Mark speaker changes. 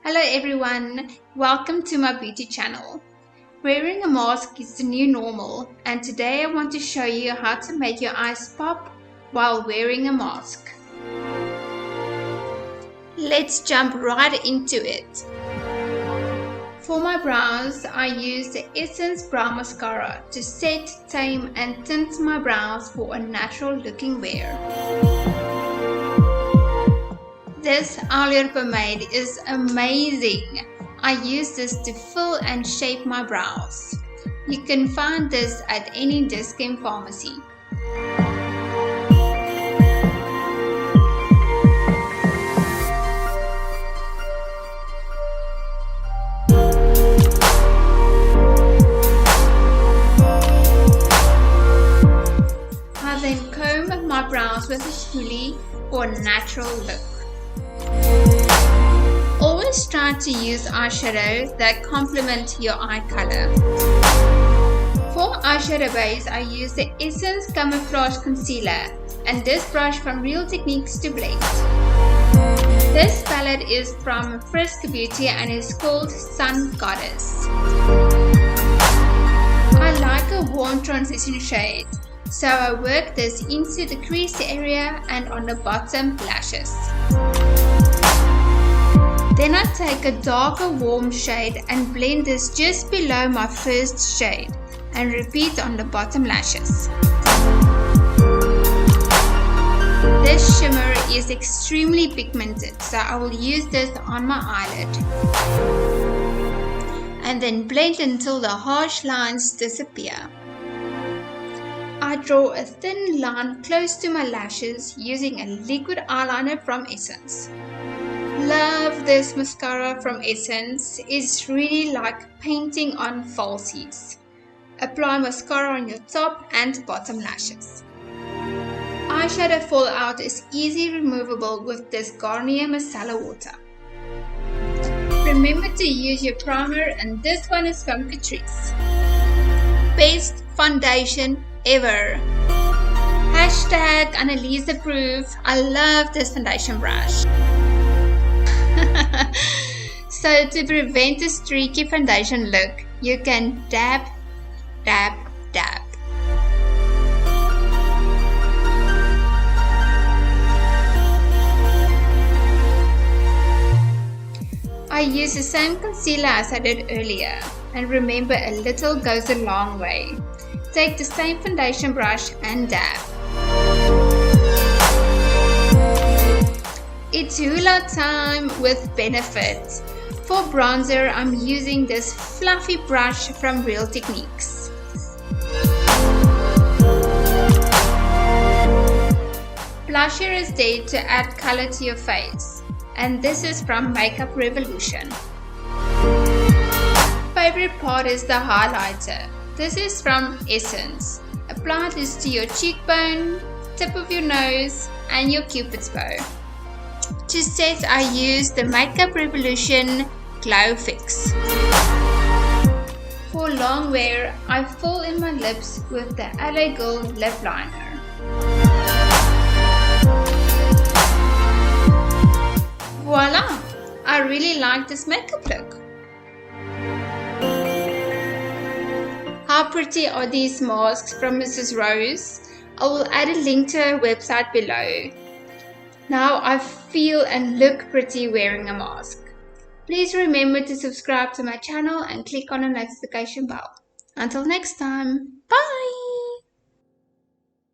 Speaker 1: Hello everyone, welcome to my beauty channel. Wearing a mask is the new normal, and today I want to show you how to make your eyes pop while wearing a mask. Let's jump right into it. For my brows, I use the Essence Brow Mascara to set, tame and tint my brows for a natural looking wear. This eyeliner pomade is amazing. I use this to fill and shape my brows. You can find this at any discount pharmacy. I then comb my brows with a spoolie for a natural look. Always try to use eyeshadow that complement your eye color. For eyeshadow base, I use the Essence Camouflage Concealer and this brush from Real Techniques to blend. This palette is from Frisk Beauty and is called Sun Goddess. I like a warm transition shade, so I work this into the crease area and on the bottom lashes. Then I take a darker warm shade and blend this just below my first shade and repeat on the bottom lashes. This shimmer is extremely pigmented, so I will use this on my eyelid. And then blend until the harsh lines disappear. I draw a thin line close to my lashes using a liquid eyeliner from Essence. Love this mascara from Essence. It's really like painting on falsies. Apply mascara on your top and bottom lashes. Eyeshadow fallout is easily removable with this Garnier Micellar Water. Remember to use your primer, and this one is from Catrice. Best foundation ever. Hashtag Annalise approve. I love this foundation brush. So to prevent a streaky foundation look, you can dab, dab, dab. I use the same concealer as I did earlier, and remember, a little goes a long way. Take the same foundation brush and dab. It's hula time with benefit. For bronzer, I'm using this fluffy brush from Real Techniques. Blusher is there to add color to your face, and this is from Makeup Revolution. Favorite part is the highlighter. This is from Essence. Apply this to your cheekbone, tip of your nose, and your cupid's bow. To set, I use the Makeup Revolution Glow Fix. For long wear, I fill in my lips with the LA Gold lip liner. Voila! I really like this makeup look. How pretty are these masks from Mrs. Rose? I will add a link to her website below. Now I feel and look pretty wearing a mask. Please remember to subscribe to my channel and click on the notification bell. Until next time, bye!